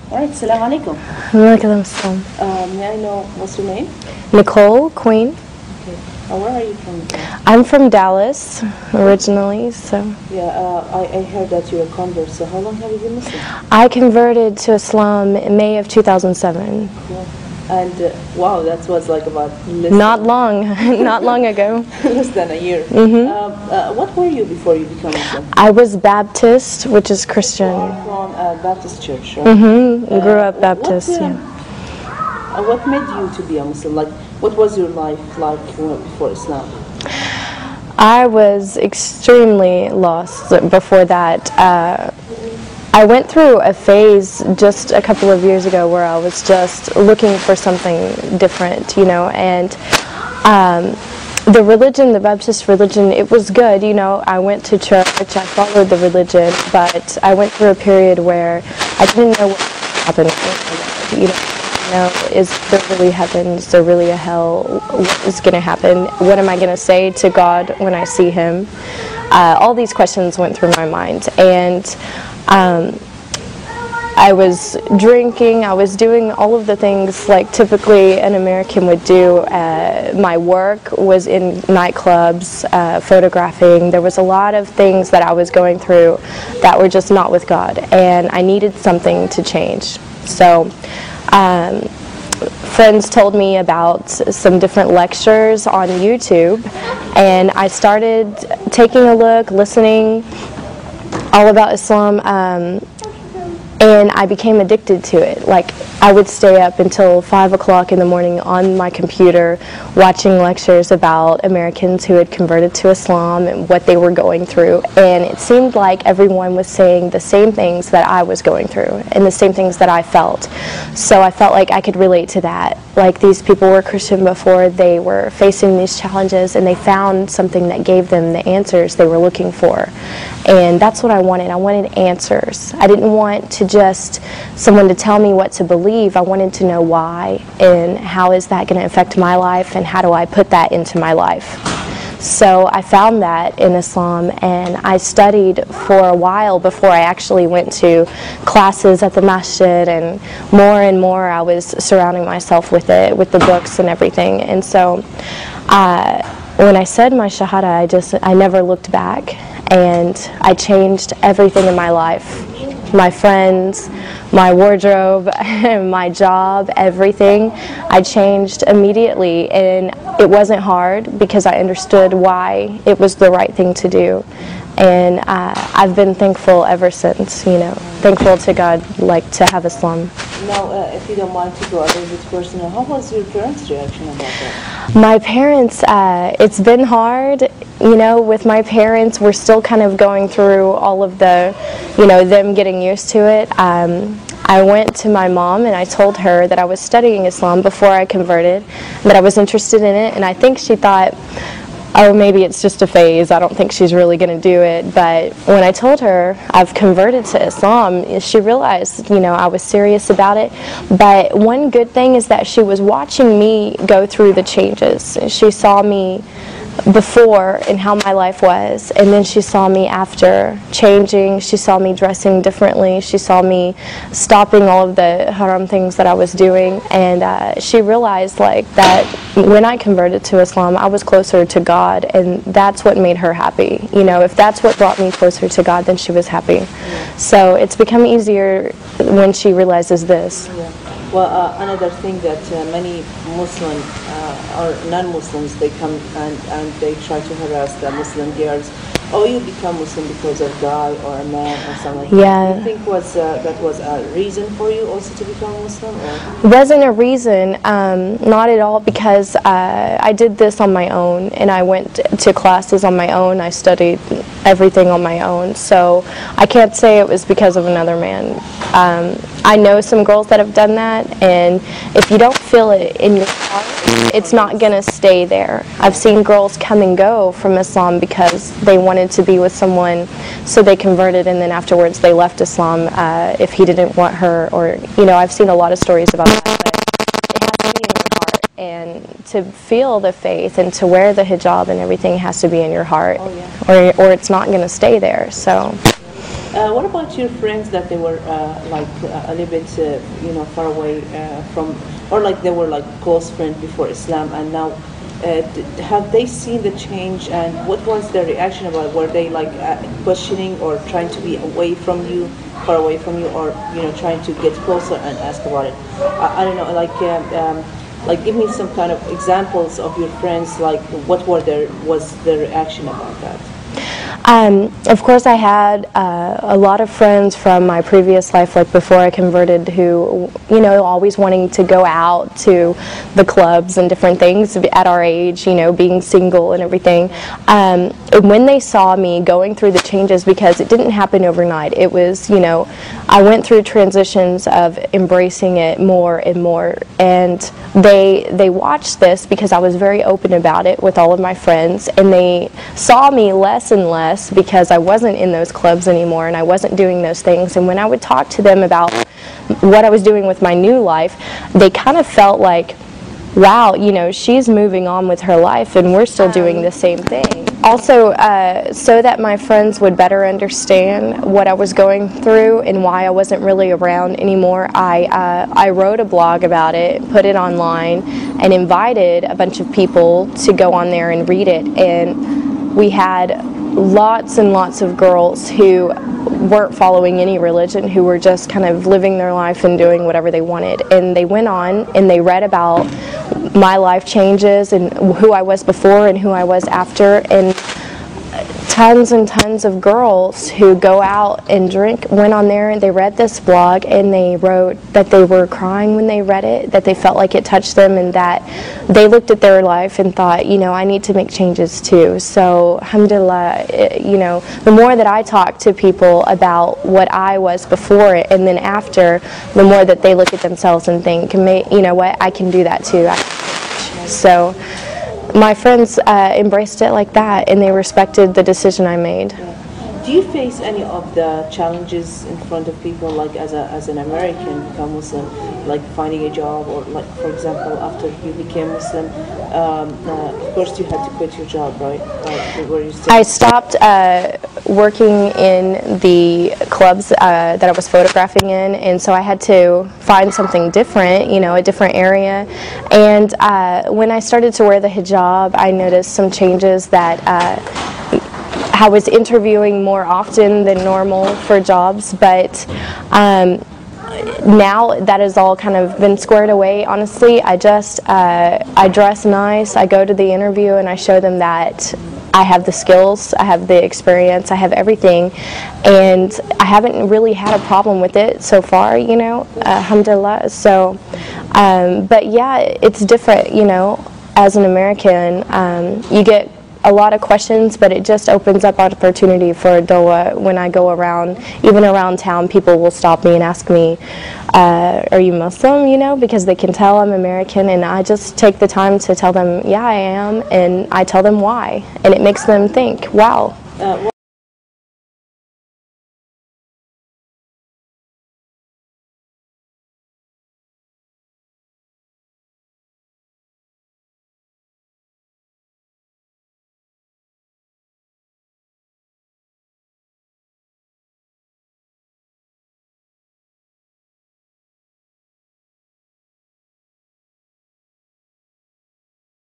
All right, Assalamu alaikum. Walaikum assalam. May I know what's your name? Nicole Queen. Okay. Where are you from? I'm from Dallas originally, so. Yeah, I heard that you're a convert. So how long have you been Muslim? I converted to Islam in May of 2007. Cool. And wow, that was like about not long ago. Less than a year. What were you before you became Muslim? I was Baptist, which is Christian. You are from a Baptist church, right? Grew up Baptist. What made you to be a Muslim? Like, what was your life like before Islam? I was extremely lost before that. I went through a phase just a couple of years ago where I was just looking for something different, and the religion, the Baptist religion, it was good, I went to church, I followed the religion, but I went through a period where I didn't know what happened. Is there really heaven? Is there really a hell? What is going to happen? What am I going to say to God when I see Him? All these questions went through my mind, and I was drinking, I was doing all of the things like typically an American would do. My work was in nightclubs, photographing. There was a lot of things that I was going through that were just not with God, and I needed something to change. So friends told me about some different lectures on YouTube, and I started taking a look, listening all about Islam, and I became addicted to it. Like, I would stay up until 5 o'clock in the morning on my computer watching lectures about Americans who had converted to Islam and what they were going through, and it seemed like everyone was saying the same things that I was going through and the same things that I felt. So I felt like I could relate to that. Like, these people were Christian before, they were facing these challenges, and they found something that gave them the answers they were looking for. And that's what I wanted. I wanted answers. I didn't want to just someone to tell me what to believe. I wanted to know why, and how is that going to affect my life, and how do I put that into my life. So I found that in Islam, and I studied for a while before I actually went to classes at the masjid, and more I was surrounding myself with it, with the books and everything. And so when I said my shahada, I never looked back, and I changed everything in my life. My friends, my wardrobe, my job, everything. I changed immediately, and it wasn't hard because I understood why it was the right thing to do. And I've been thankful ever since, thankful to God, like, to have Islam. Now, if you don't mind to go a little bit personal, how was your parents' reaction about that? My parents, it's been hard. With my parents, we're still kind of going through all of the, them getting used to it. I went to my mom and I told her that I was studying Islam before I converted, that I was interested in it, and I think she thought, oh, maybe it's just a phase, I don't think she's really going to do it. But when I told her I've converted to Islam, she realized, I was serious about it. But one good thing is that she was watching me go through the changes. She saw me before and how my life was, and then she saw me after changing. She saw me dressing differently. She saw me stopping all of the haram things that I was doing, and she realized that when I converted to Islam, I was closer to God, and that's what made her happy. If that's what brought me closer to God, then she was happy. So it's become easier when she realizes this. Yeah. Well, another thing that many Muslim or non-Muslims, they come and they try to harass the Muslim girls. Oh, you become Muslim because of a guy or a man or something like that. Do you think that was a reason for you also to become Muslim? Or? Wasn't a reason, not at all, because I did this on my own, and I went to classes on my own. I studied everything on my own, so I can't say it was because of another man. I know some girls that have done that, and if you don't feel it in your heart, it's not going to stay there. I've seen girls come and go from Islam because they wanted to be with someone, so they converted, and then afterwards they left Islam if he didn't want her, or, I've seen a lot of stories about that, but it has to be in your heart, and to feel the faith and to wear the hijab and everything has to be in your heart, or it's not going to stay there, so. What about your friends that they were like a little bit, far away from, or like they were like close friends before Islam, and now have they seen the change, and what was their reaction about it? Were they like questioning or trying to be away from you, far away from you, or trying to get closer and ask about it? I don't know, like give me some kind of examples of your friends, like what was their reaction about that? Of course, I had a lot of friends from my previous life, like before I converted, who, always wanting to go out to the clubs and different things at our age, being single and everything. When they saw me going through the changes, because it didn't happen overnight, it was, I went through transitions of embracing it more and more, and they watched this because I was very open about it with all of my friends, and they saw me less and less because I wasn't in those clubs anymore and I wasn't doing those things. And when I would talk to them about what I was doing with my new life, they kind of felt like, wow, she's moving on with her life and we're still doing the same thing. Also, so that my friends would better understand what I was going through and why I wasn't really around anymore, I wrote a blog about it, put it online, and invited a bunch of people to go on there and read it. And we had lots and lots of girls who weren't following any religion, who were just kind of living their life and doing whatever they wanted. And they went on and they read about my life changes and who I was before and who I was after. And tons and tons of girls who go out and drink went on there and they read this blog and they wrote that they were crying when they read it, that they felt like it touched them, and that they looked at their life and thought, I need to make changes too. So alhamdulillah, the more that I talk to people about what I was before it and then after, the more that they look at themselves and think, what, I can do that too. So my friends embraced it like that, and they respected the decision I made. Do you face any of the challenges in front of people, like as an American become Muslim, like finding a job, or like, for example, after you became Muslim, first you had to quit your job, right? Were you still? I stopped working in the clubs that I was photographing in, and so I had to find something different, a different area. And when I started to wear the hijab, I noticed some changes that I was interviewing more often than normal for jobs, but now that has all kind of been squared away. Honestly, I just I dress nice, I go to the interview and I show them that I have the skills, I have the experience, I have everything, and I haven't really had a problem with it so far, alhamdulillah. So but yeah, it's different, as an American, you get a lot of questions, but it just opens up opportunity for dawah. When I go around, even around town, people will stop me and ask me, are you Muslim, because they can tell I'm American, and I just take the time to tell them, yeah, I am, and I tell them why, and it makes them think, wow.